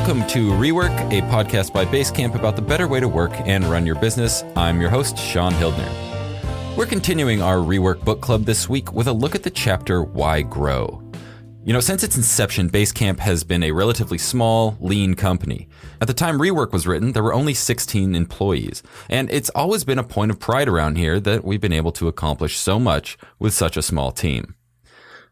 Welcome to Rework, a podcast by Basecamp about the better way to work and run your business. I'm your host, Sean Hildner. We're continuing our Rework book club this week with a look at the chapter, Why Grow? Since its inception, Basecamp has been a relatively small, lean company. At the time Rework was written, there were only 16 employees. And it's always been a point of pride around here that we've been able to accomplish so much with such a small team.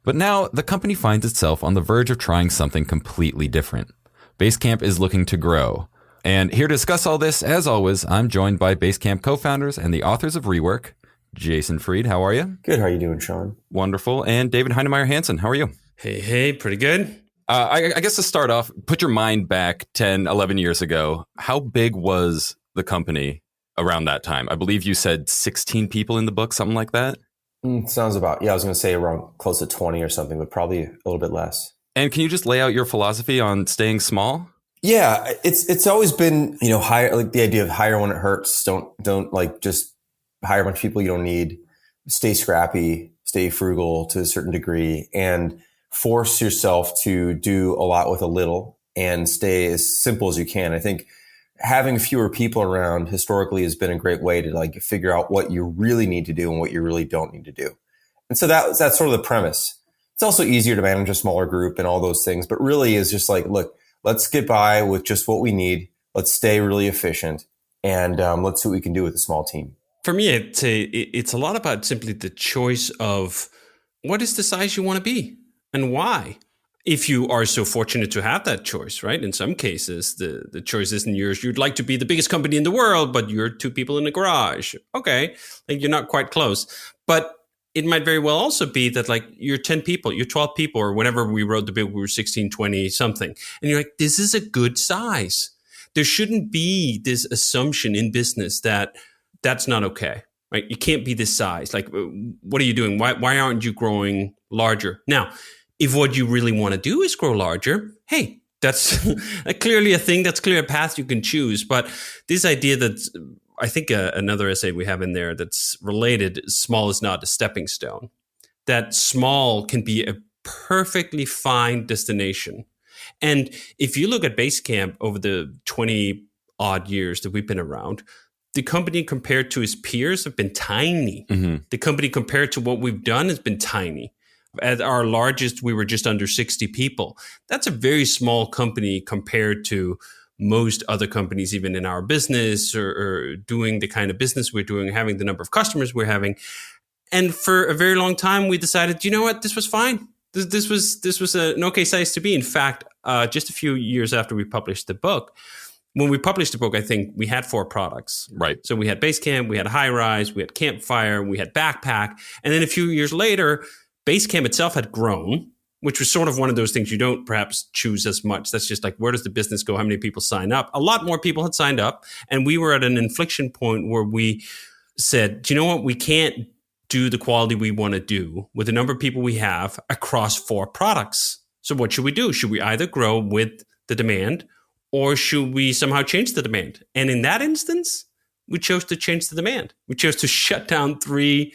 But now, the company finds itself on the verge of trying something completely different. Basecamp is looking to grow. And here to discuss all this, as always, I'm joined by Basecamp co-founders and the authors of Rework, Jason Fried. How are you? Good. How are you doing, Sean? Wonderful. And David Heinemeier Hansen. How are you? Hey, pretty good. I guess to start off, put your mind back 10, 11 years ago. How big was the company around that time? I believe you said 16 people in the book, something like that? Sounds about, I was going to say around close to 20 or something, but probably a little bit less. And can you just lay out your philosophy on staying small? Yeah, it's always been, hire, like the idea of hire when it hurts. Don't like just hire a bunch of people you don't need. Stay scrappy, stay frugal to a certain degree, and force yourself to do a lot with a little and stay as simple as you can. I think having fewer people around historically has been a great way to like figure out what you really need to do and what you really don't need to do. And so that's sort of the premise. It's also easier to manage a smaller group and all those things, but really is just like, look, let's get by with just what we need. Let's stay really efficient, and let's see what we can do with a small team. For me, it's a lot about simply the choice of what is the size you want to be and why. If you are so fortunate to have that choice, right? In some cases, the choice isn't yours. You'd like to be the biggest company in the world, but you're two people in a garage. Okay, like you're not quite close. But it might very well also be that like you're 10 people, you're 12 people, or whenever we wrote the book, we were 16, 20, something. And you're like, this is a good size. There shouldn't be this assumption in business that that's not okay, right? You can't be this size. Like, what are you doing? Why aren't you growing larger? Now, if what you really want to do is grow larger, hey, that's clearly a thing. That's clearly a path you can choose. But this idea that I think another essay we have in there that's related, small is not a stepping stone, that small can be a perfectly fine destination. And if you look at Basecamp over the 20 odd years that we've been around, the company compared to its peers have been tiny. Mm-hmm. The company compared to what we've done has been tiny. At our largest, we were just under 60 people. That's a very small company compared to most other companies, even in our business or doing the kind of business we're doing, having the number of customers we're having. And for a very long time, we decided, you know what, this was fine. This was an okay size to be. In fact, just a few years after we published the book, when we published the book, I think we had 4 products. Right. So we had Basecamp, we had High Rise, we had Campfire, we had Backpack. And then a few years later, Basecamp itself had grown, which was sort of one of those things you don't perhaps choose as much. That's just like, where does the business go? How many people sign up? A lot more people had signed up. And we were at an inflection point where we said, do you know what? We can't do the quality we want to do with the number of people we have across 4 products. So what should we do? Should we either grow with the demand, or should we somehow change the demand? And in that instance, we chose to change the demand. We chose to shut down 3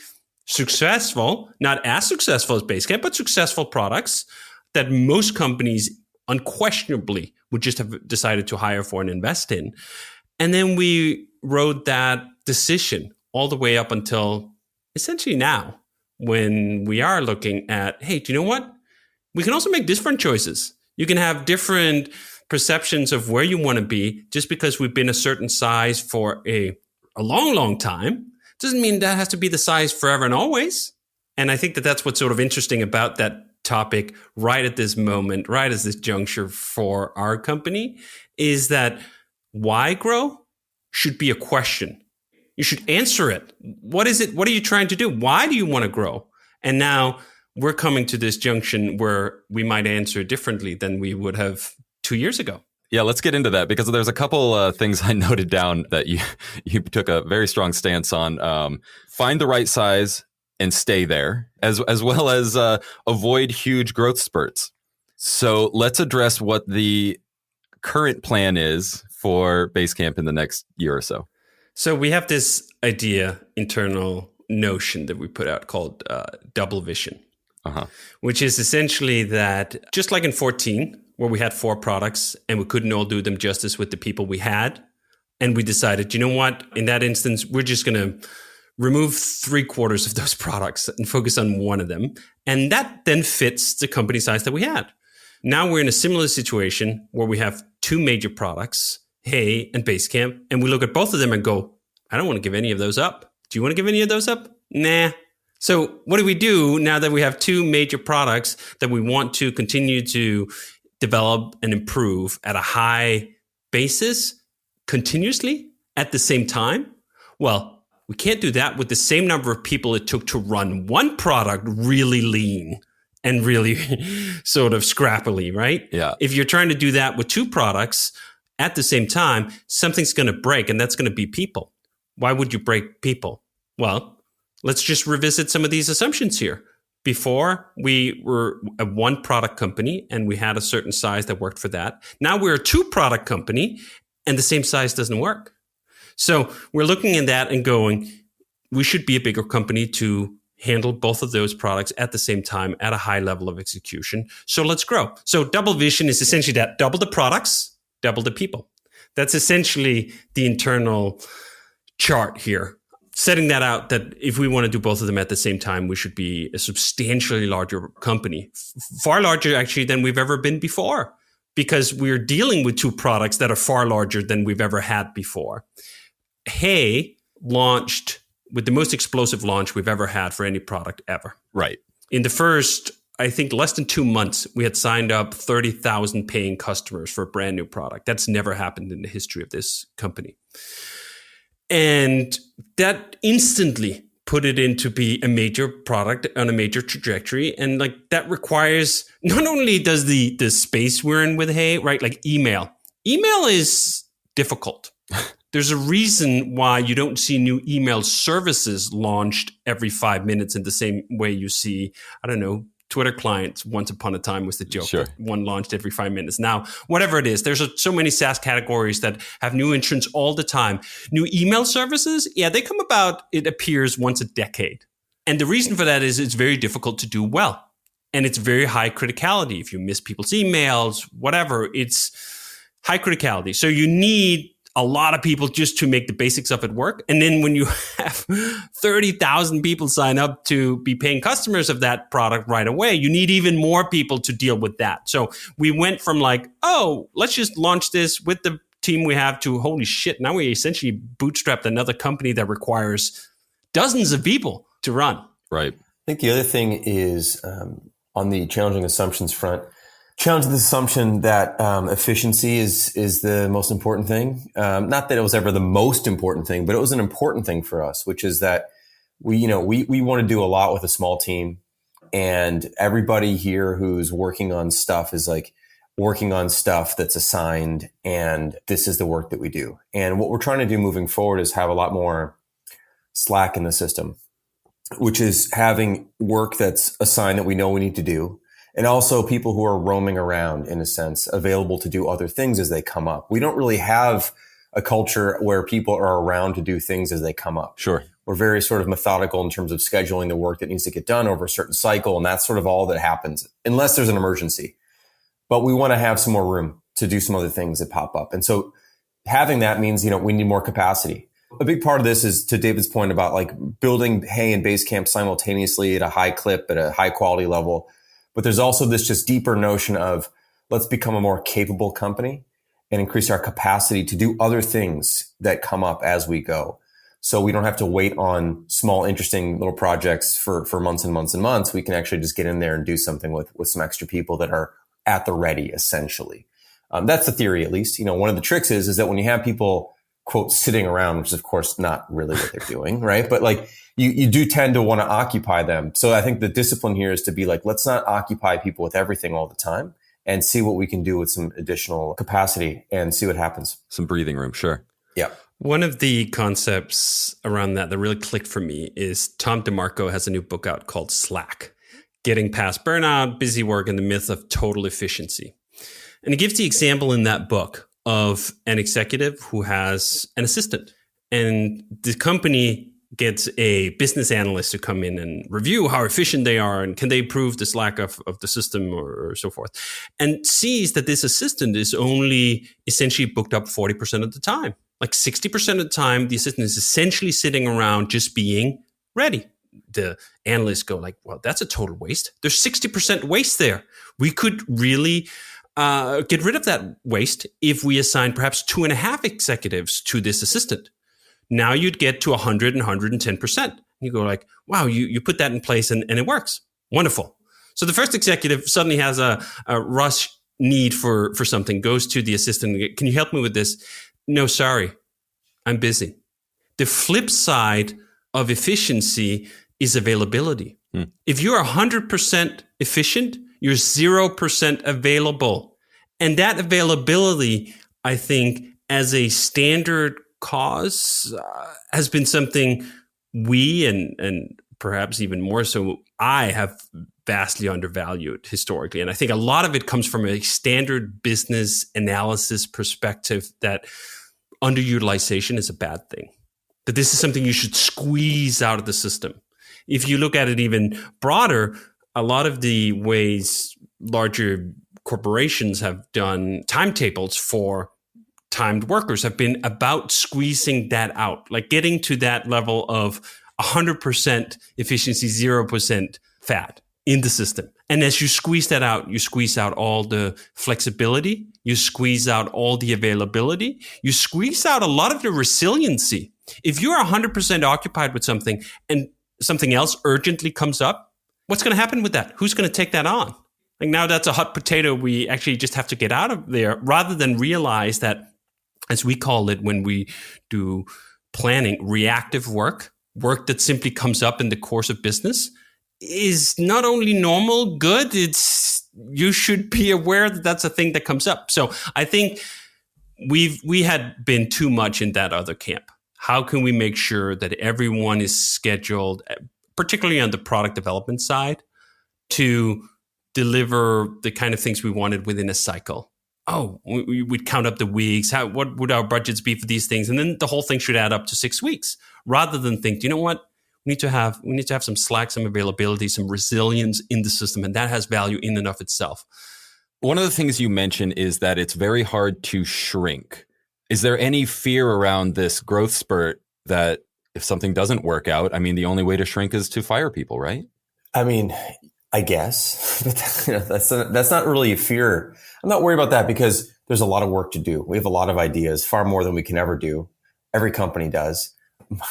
successful, not as successful as Basecamp, but successful products that most companies unquestionably would just have decided to hire for and invest in. And then we rode that decision all the way up until essentially now, when we are looking at, hey, do you know what? We can also make different choices. You can have different perceptions of where you want to be. Just because we've been a certain size for a long, long time doesn't mean that has to be the size forever and always. And I think that that's what's sort of interesting about that topic right at this moment, right at this juncture for our company, is that why grow should be a question. You should answer it. What is it? What are you trying to do? Why do you want to grow? And now we're coming to this junction where we might answer differently than we would have 2 years ago. Yeah, let's get into that, because there's a couple things I noted down that you took a very strong stance on. Find the right size and stay there, as well as avoid huge growth spurts. So let's address what the current plan is for Basecamp in the next year or so. So we have this idea, internal notion that we put out called double vision, which is essentially that just like in 14, where we had 4 products and we couldn't all do them justice with the people we had. And we decided, you know what, in that instance, we're just going to remove 3/4 of those products and focus on one of them. And that then fits the company size that we had. Now we're in a similar situation where we have 2 major products, Hey and Basecamp, and we look at both of them and go, I don't want to give any of those up. Do you want to give any of those up? Nah. So what do we do now that we have 2 major products that we want to continue to develop and improve at a high basis continuously at the same time? Well, we can't do that with the same number of people it took to run one product really lean and really sort of scrappily, right? Yeah. If you're trying to do that with 2 products at the same time, something's going to break, and that's going to be people. Why would you break people? Well, let's just revisit some of these assumptions here. Before, we were a 1 product company and we had a certain size that worked for that. Now we're a 2 product company and the same size doesn't work. So we're looking at that and going, we should be a bigger company to handle both of those products at the same time at a high level of execution. So let's grow. So double vision is essentially that: double the products, double the people. That's essentially the internal chart here. Setting that out, that if we want to do both of them at the same time, we should be a substantially larger company, far larger actually than we've ever been before, because we're dealing with 2 products that are far larger than we've ever had before. Hey launched with the most explosive launch we've ever had for any product ever. Right. In the first, I think, less than 2 months, we had signed up 30,000 paying customers for a brand new product. That's never happened in the history of this company. And that instantly put it into be a major product on a major trajectory. And like that requires, not only does the space we're in with Hey, right? Like email. Email is difficult. There's a reason why you don't see new email services launched every 5 minutes in the same way you see, I don't know, Twitter clients. Once upon a time was the joke. Sure. One launched every 5 minutes. Now, whatever it is, there's so many SaaS categories that have new entrants all the time. New email services, yeah, they come about, it appears, once a decade. And the reason for that is it's very difficult to do well. And it's very high criticality. If you miss people's emails, whatever, it's high criticality. So you need a lot of people just to make the basics of it work. And then when you have 30,000 people sign up to be paying customers of that product right away, you need even more people to deal with that. So we went from like, oh, let's just launch this with the team we have, to holy shit, now we essentially bootstrapped another company that requires dozens of people to run. Right. I think the other thing is on the challenging assumptions front, challenge the assumption that efficiency is the most important thing. Not that it was ever the most important thing, but it was an important thing for us, which is that we want to do a lot with a small team, and everybody here who's working on stuff is like working on stuff that's assigned, and this is the work that we do. And what we're trying to do moving forward is have a lot more slack in the system, which is having work that's assigned that we know we need to do. And also people who are roaming around, in a sense, available to do other things as they come up. We don't really have a culture where people are around to do things as they come up. Sure. We're very sort of methodical in terms of scheduling the work that needs to get done over a certain cycle. And that's sort of all that happens, unless there's an emergency. But we want to have some more room to do some other things that pop up. And so having that means, we need more capacity. A big part of this is, to David's point about like building Hey and Basecamp simultaneously at a high clip, at a high quality level. But there's also this just deeper notion of let's become a more capable company and increase our capacity to do other things that come up as we go. So we don't have to wait on small, interesting little projects for months and months and months. We can actually just get in there and do something with some extra people that are at the ready, essentially. That's the theory, at least. One of the tricks is that when you have people, quote, sitting around, which is of course not really what they're doing, right? But like you do tend to want to occupy them. So I think the discipline here is to be like, let's not occupy people with everything all the time, and see what we can do with some additional capacity and see what happens. Some breathing room. Sure. Yeah. One of the concepts around that really clicked for me is Tom DeMarco has a new book out called Slack: Getting Past Burnout, Busy Work, and the Myth of Total Efficiency. And he gives the example in that book of an executive who has an assistant, and the company gets a business analyst to come in and review how efficient they are and can they improve the slack of the system or so forth, and sees that this assistant is only essentially booked up 40% of the time. Like 60% of the time, the assistant is essentially sitting around just being ready. The analysts go like, well, that's a total waste. There's 60% waste there. We could really get rid of that waste if we assign perhaps 2.5 executives to this assistant. Now you'd get to 100 and 110%. You go like, wow, you put that in place and it works. Wonderful. So the first executive suddenly has a rush need for something, goes to the assistant. Can you help me with this? No, sorry, I'm busy. The flip side of efficiency is availability. If you're 100% efficient, you're 0% available. And that availability, I think, as a standard cause has been something we and perhaps even more so I have vastly undervalued historically. And I think a lot of it comes from a standard business analysis perspective that underutilization is a bad thing, that this is something you should squeeze out of the system. If you look at it even broader, a lot of the ways larger corporations have done timetables for timed workers have been about squeezing that out, like getting to that level of 100% efficiency, 0% fat in the system. And as you squeeze that out, you squeeze out all the flexibility, you squeeze out all the availability, you squeeze out a lot of the resiliency. If you're 100% occupied with something and something else urgently comes up, what's going to happen with that? Who's going to take that on? Like now that's a hot potato we actually just have to get out of there, rather than realize that, as we call it when we do planning, reactive work that simply comes up in the course of business is not only normal, good, you should be aware that that's a thing that comes up. So I think we had been too much in that other camp. How can we make sure that everyone is scheduled, particularly on the product development side, to deliver the kind of things we wanted within a cycle? Oh, we'd count up the weeks. What would our budgets be for these things? And then the whole thing should add up to 6 weeks, rather than think, you know what? We need to have some slack, some availability, some resilience in the system. And that has value in and of itself. One of the things you mentioned is that it's very hard to shrink. Is there any fear around this growth spurt that if something doesn't work out, I mean, the only way to shrink is to fire people, right? I mean, I guess, but that's not really a fear. I'm not worried about that because there's a lot of work to do. We have a lot of ideas, far more than we can ever do. Every company does.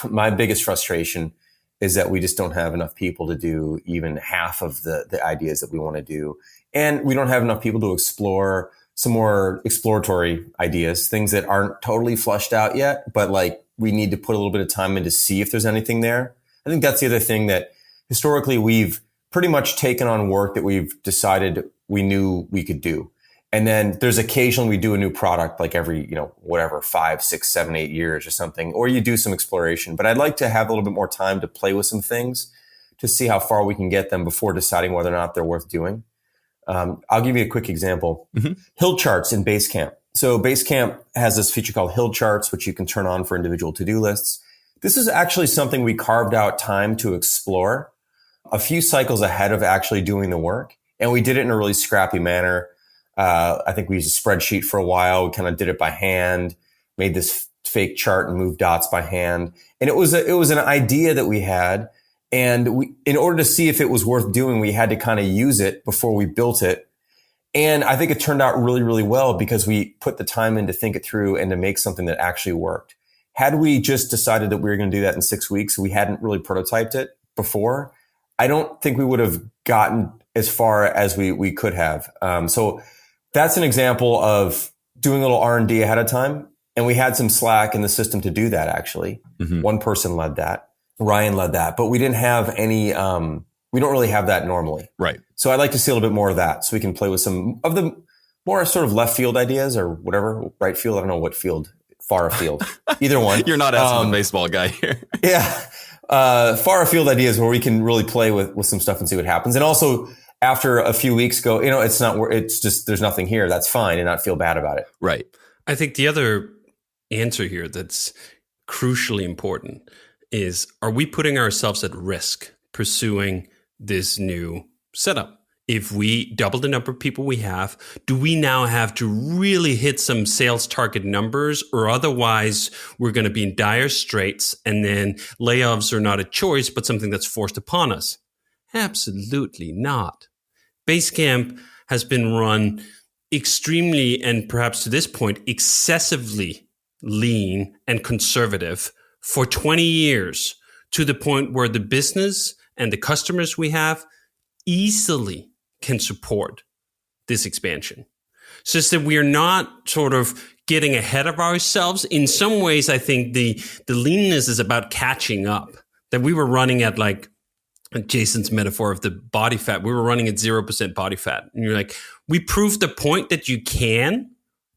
My biggest frustration is that we just don't have enough people to do even half of the ideas that we want to do. And we don't have enough people to explore some more exploratory ideas, things that aren't totally flushed out yet, but like we need to put a little bit of time in to see if there's anything there. I think that's the other thing, that historically we've pretty much taken on work that we've decided we knew we could do. And then there's occasionally we do a new product like every, 5, 6, 7, 8 years or something, or you do some exploration. But I'd like to have a little bit more time to play with some things to see how far we can get them before deciding whether or not they're worth doing. I'll give you a quick example. Hill charts in Basecamp. So Basecamp has this feature called Hill charts, which you can turn on for individual to-do lists. This is actually something we carved out time to explore a few cycles ahead of actually doing the work. And we did it in a really scrappy manner. I think we used a spreadsheet for a while. We kind of did it by hand, made this fake chart and moved dots by hand. And it was an idea that we had. And in order to see if it was worth doing, we had to kind of use it before we built it. And I think it turned out really, really well because we put the time in to think it through and to make something that actually worked. Had we just decided that we were going to do that in 6 weeks, we hadn't really prototyped it before, I don't think we would have gotten as far as we could have. So that's an example of doing a little R&D ahead of time. And we had some slack in the system to do that, actually. One person led that. Ryan led that. But we didn't have any, we don't really have that normally. Right. So I'd like to see a little bit more of that so we can play with some of the more sort of left field ideas or whatever, right field. I don't know what field, far afield, either one. You're not asking the baseball guy here. Yeah. Far afield ideas where we can really play with some stuff and see what happens. And also after a few weeks go, it's just, there's nothing here. That's fine. And not feel bad about it. Right. I think the other answer here that's crucially important is, are we putting ourselves at risk pursuing this new setup? If we double the number of people we have, do we now have to really hit some sales target numbers, or otherwise we're going to be in dire straits and then layoffs are not a choice, but something that's forced upon us? Absolutely not. Basecamp has been run extremely, and perhaps to this point, excessively lean and conservative for 20 years, to the point where the business and the customers we have easily can support this expansion. So it's that we are not sort of getting ahead of ourselves. In some ways, I think the leanness is about catching up, that we were running at, like Jason's metaphor of the body fat, we were running at 0% body fat. And you're like, we proved the point that you can.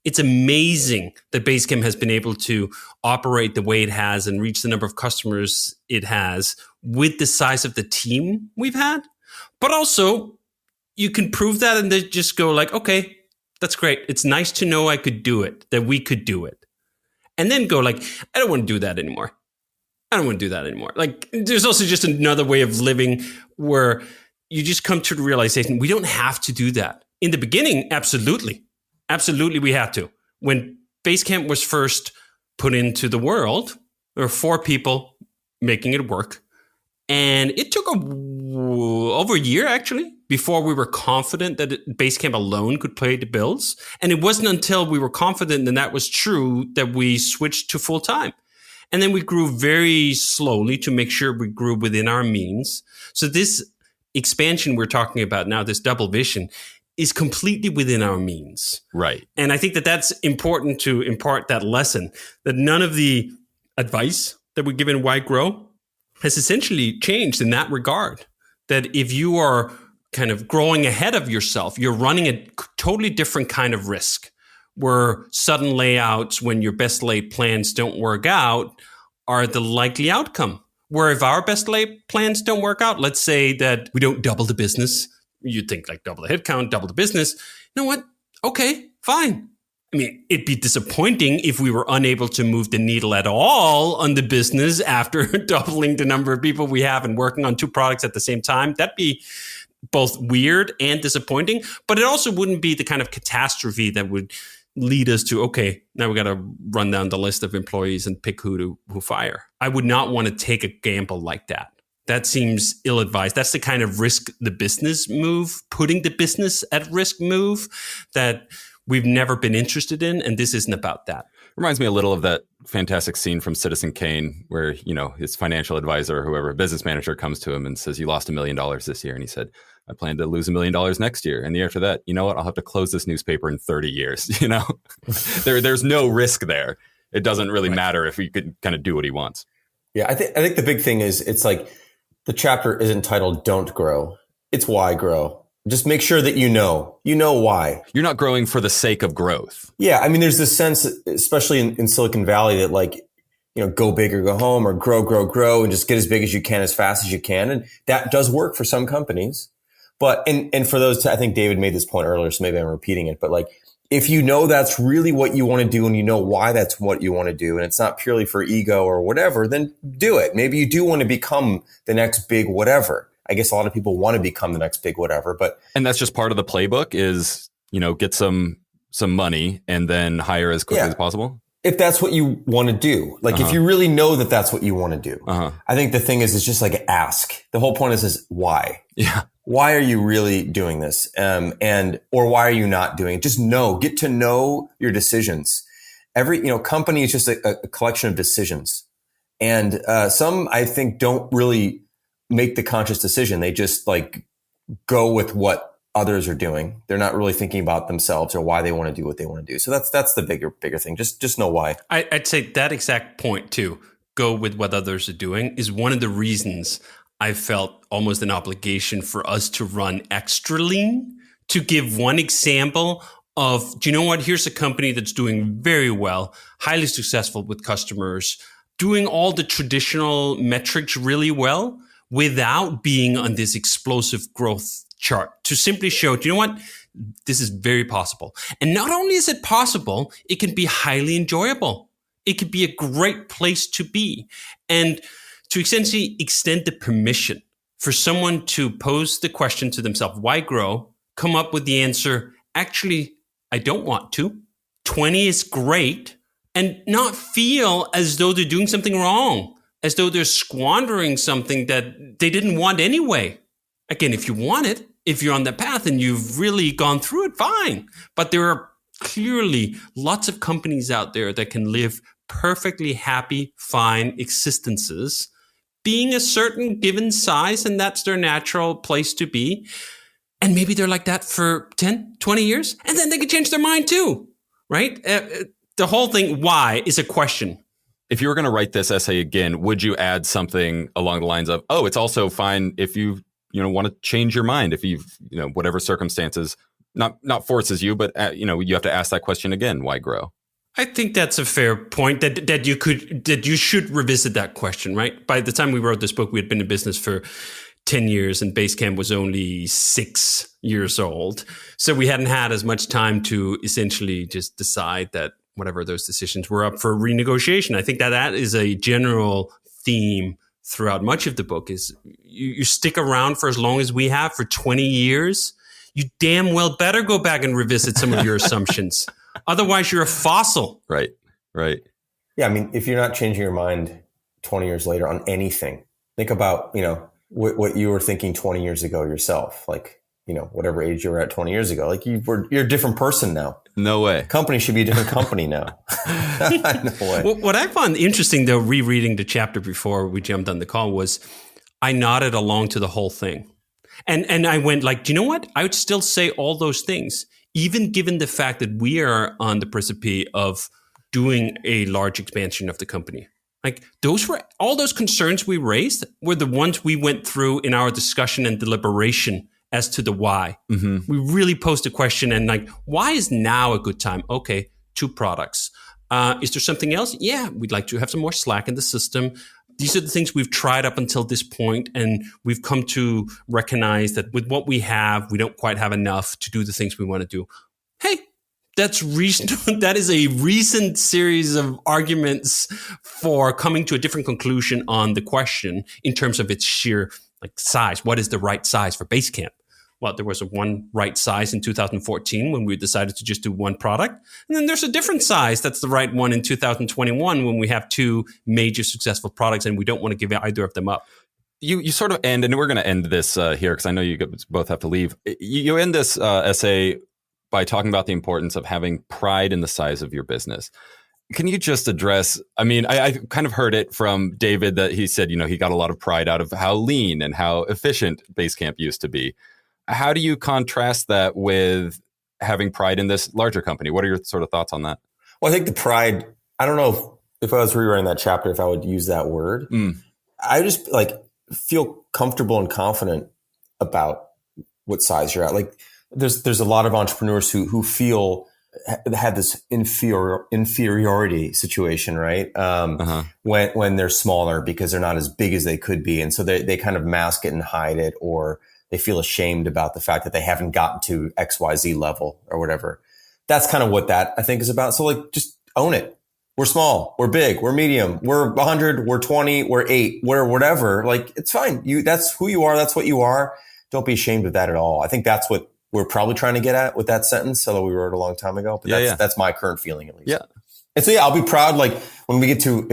It's amazing that Basecamp has been able to operate the way it has and reach the number of customers it has with the size of the team we've had. But also, you can prove that and then just go like, okay, that's great. It's nice to know I could do it, that we could do it. And then go like, I don't want to do that anymore. I don't want to do that anymore. Like, there's also just another way of living where you just come to the realization, we don't have to do that. In the beginning, absolutely. Absolutely, we had to. When Basecamp was first put into the world, there were 4 people making it work. And it took over a year, actually, before we were confident that Basecamp alone could pay the bills. And it wasn't until we were confident that that was true that we switched to full time. And then we grew very slowly to make sure we grew within our means. So this expansion we're talking about now, this double vision, is completely within our means. Right. And I think that that's important to impart that lesson, that none of the advice that we give in Why Grow has essentially changed in that regard. That if you are kind of growing ahead of yourself, you're running a totally different kind of risk, where sudden layouts when your best laid plans don't work out are the likely outcome. Where if our best laid plans don't work out, let's say that we don't double the business, you'd think like double the headcount, double the business. You know what? Okay, fine. I mean, it'd be disappointing if we were unable to move the needle at all on the business after doubling the number of people we have and working on 2 products at the same time. That'd be both weird and disappointing, but it also wouldn't be the kind of catastrophe that would lead us to, okay, now we got to run down the list of employees and pick who fire. I would not want to take a gamble like that. That seems ill-advised. That's the kind of risk the business move, putting the business at risk move that we've never been interested in. And this isn't about that. Reminds me a little of that fantastic scene from Citizen Kane where, you know, his financial advisor or whoever, business manager, comes to him and says, you lost $1 million this year. And he said, I plan to lose $1 million next year. And the year after that, you know what? I'll have to close this newspaper in 30 years. You know, there's no risk there. It doesn't really matter if he could kind of do what he wants. Yeah, I think the big thing is, it's like the chapter is entitled Don't Grow. It's Why Grow. Just make sure that you know why. You're not growing for the sake of growth. Yeah. I mean, there's this sense, especially in Silicon Valley, that like, you know, go big or go home, or grow and just get as big as you can, as fast as you can. And that does work for some companies. But, and for those, I think David made this point earlier, so maybe I'm repeating it, but like, if you know that's really what you want to do and you know why that's what you want to do, and it's not purely for ego or whatever, then do it. Maybe you do want to become the next big whatever. I guess a lot of people want to become the next big whatever, and that's just part of the playbook is, you know, get some money and then hire as quickly as possible. If that's what you want to do, like if you really know that that's what you want to do, I think the thing is just like ask. The whole point is why? Yeah. Why are you really doing this? Or why are you not doing it? Just get to know your decisions. Every, company is just a collection of decisions. And, some I think don't really make the conscious decision. They just like go with what others are doing. They're not really thinking about themselves or why they want to do what they want to do. So that's the bigger thing. Just know why. I'd say that exact point too, go with what others are doing, is one of the reasons I felt almost an obligation for us to run extra lean. To give one example of, do you know what? Here's a company that's doing very well, highly successful with customers, doing all the traditional metrics really well without being on this explosive growth chart, to simply show, do you know what? This is very possible. And not only is it possible, it can be highly enjoyable. It could be a great place to be. And to essentially extend the permission for someone to pose the question to themselves, why grow? Come up with the answer, actually, I don't want to. 20 is great. And not feel as though they're doing something wrong, as though they're squandering something that they didn't want anyway. Again, if you want it, if you're on that path and you've really gone through it, fine. But there are clearly lots of companies out there that can live perfectly happy, fine existences, being a certain given size, and that's their natural place to be. And maybe they're like that for 10, 20 years, and then they can change their mind too, right? The whole thing, why, is a question. If you were going to write this essay again, would you add something along the lines of, oh, it's also fine if you want to change your mind, if you've, whatever circumstances, not forces you, but, you have to ask that question again, why grow? I think that's a fair point that you should revisit that question, right? By the time we wrote this book, we had been in business for 10 years and Basecamp was only 6 years old. So we hadn't had as much time to essentially just decide that whatever those decisions were up for renegotiation. I think that is a general theme throughout much of the book is you stick around for as long as we have, for 20 years, you damn well better go back and revisit some of your assumptions. Otherwise, you're a fossil. Right. Yeah, I mean, if you're not changing your mind 20 years later on anything, think about, what you were thinking 20 years ago yourself, like, whatever age you were at 20 years ago, like you're a different person now. No way. Company should be a different company now. No way. Well, what I found interesting, though, rereading the chapter before we jumped on the call, was I nodded along to the whole thing. And I went like, do you know what? I would still say all those things, even given the fact that we are on the precipice of doing a large expansion of the company. Like all those concerns we raised were the ones we went through in our discussion and deliberation as to the why. Mm-hmm. We really posed a question and like, why is now a good time? Okay, 2 products. Is there something else? Yeah, we'd like to have some more slack in the system. These are the things we've tried up until this point, and we've come to recognize that with what we have, we don't quite have enough to do the things we want to do. Hey, that's reasonable. That is a recent series of arguments for coming to a different conclusion on the question in terms of its sheer size. What is the right size for Basecamp? Well, there was one right size in 2014 when we decided to just do 1 product. And then there's a different size that's the right one in 2021 when we have 2 major successful products and we don't want to give either of them up. You sort of end, and we're going to end this here because I know you both have to leave. You end this essay by talking about the importance of having pride in the size of your business. Can you just address, I kind of heard it from David that he said, he got a lot of pride out of how lean and how efficient Basecamp used to be. How do you contrast that with having pride in this larger company? What are your sort of thoughts on that? Well, I think the pride, I don't know if I was rewriting that chapter, if I would use that word. I just feel comfortable and confident about what size you're at. Like there's a lot of entrepreneurs who feel had this inferiority situation, right? When they're smaller because they're not as big as they could be. And so they kind of mask it and hide it, or they feel ashamed about the fact that they haven't gotten to XYZ level or whatever. That's kind of what that I think is about. So just own it. We're small, we're big, we're medium, we're 100, we're 20, we're 8, we're whatever. It's fine. That's who you are. That's what you are. Don't be ashamed of that at all. I think that's what we're probably trying to get at with that sentence, although we wrote it a long time ago. But that's my current feeling, at least. Yeah. And so, I'll be proud, when we get to,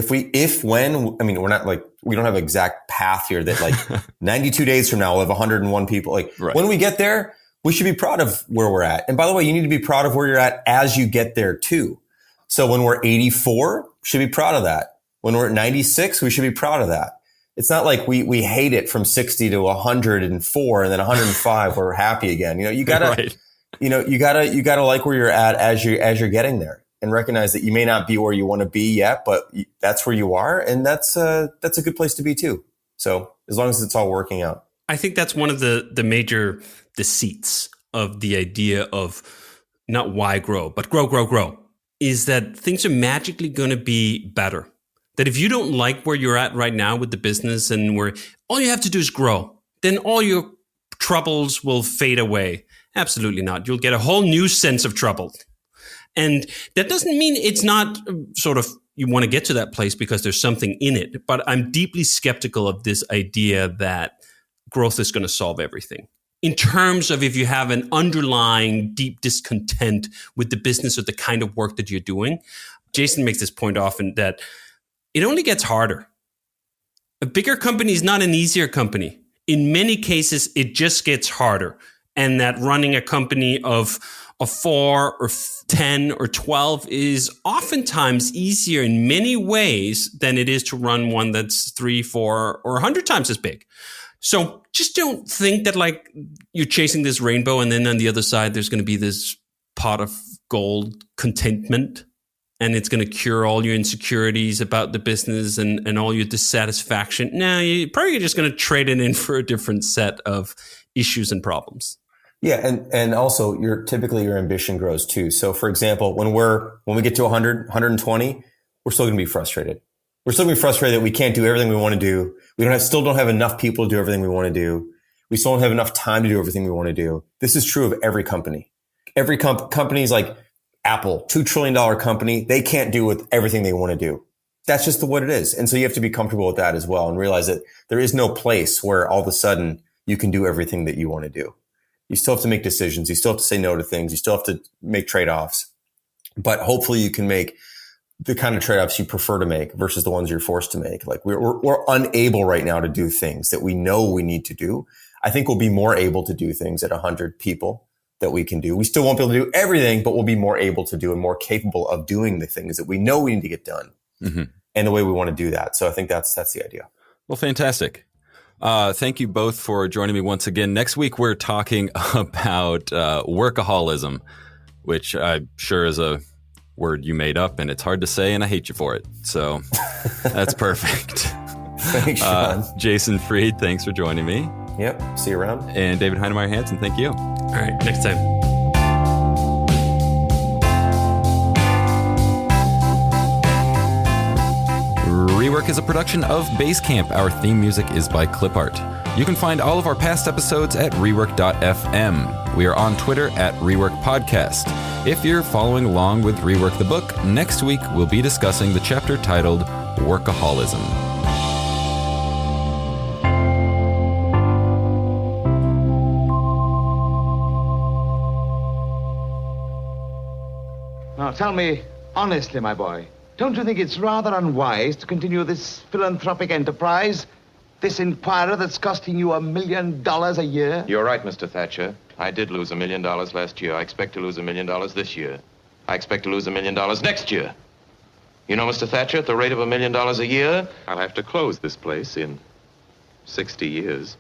we're not we don't have an exact path here that 92 days from now, we'll have 101 people. Right. When we get there, we should be proud of where we're at. And by the way, you need to be proud of where you're at as you get there too. So when we're 84, we should be proud of that. When we're at 96, we should be proud of that. It's not like we hate it from 60 to 104 and then 105 we're happy again. You gotta, right. You gotta like where you're at as you're getting there, and recognize that you may not be where you want to be yet, but that's where you are. And that's a good place to be too. So as long as it's all working out. I think that's one of the major deceits of the idea of not why grow, but grow, is that things are magically going to be better. That if you don't like where you're at right now with the business and where all you have to do is grow, then all your troubles will fade away. Absolutely not. You'll get a whole new sense of trouble. And that doesn't mean it's not sort of you want to get to that place because there's something in it. But I'm deeply skeptical of this idea that growth is going to solve everything. In terms of if you have an underlying deep discontent with the business or the kind of work that you're doing, Jason makes this point often that it only gets harder. A bigger company is not an easier company. In many cases, it just gets harder. And that running a company of 4 or 10 or 12 is oftentimes easier in many ways than it is to run one that's 3, 4, or 100 times as big. So just don't think that like you're chasing this rainbow and then on the other side, there's going to be this pot of gold contentment and it's going to cure all your insecurities about the business and all your dissatisfaction. No, you're probably just going to trade it in for a different set of issues and problems. Yeah. And also typically your ambition grows too. So for example, when we get to 100, 120, we're still going to be frustrated. We're still going to be frustrated that we can't do everything we want to do. We still don't have enough people to do everything we want to do. We still don't have enough time to do everything we want to do. This is true of every company. Every company's like Apple, $2 trillion company. They can't do with everything they want to do. That's just what it is. And so you have to be comfortable with that as well and realize that there is no place where all of a sudden you can do everything that you want to do. You still have to make decisions. You still have to say no to things. You still have to make trade-offs. But hopefully you can make the kind of trade-offs you prefer to make versus the ones you're forced to make. Like we're unable right now to do things that we know we need to do. I think we'll be more able to do things at 100 people that we can do. We still won't be able to do everything, but we'll be more able to do and more capable of doing the things that we know we need to get done and the way we want to do that. So I think that's the idea. Well, fantastic. Thank you both for joining me once again. Next week, we're talking about workaholism, which I'm sure is a word you made up and it's hard to say and I hate you for it. So that's perfect. Thanks, Sean. Jason Fried, thanks for joining me. Yep. See you around. And David Heinemeier Hansen, thank you. All right. Next time. Rework is a production of Basecamp. Our theme music is by Clipart. You can find all of our past episodes at rework.fm. We are on Twitter at Rework Podcast. If you're following along with Rework the Book, next week we'll be discussing the chapter titled Workaholism. Now tell me honestly, my boy, don't you think it's rather unwise to continue this philanthropic enterprise? This inquirer that's costing you $1 million a year? You're right, Mr. Thatcher. I did lose $1 million last year. I expect to lose $1 million this year. I expect to lose $1 million next year. You know, Mr. Thatcher, at the rate of $1 million a year, I'll have to close this place in 60 years.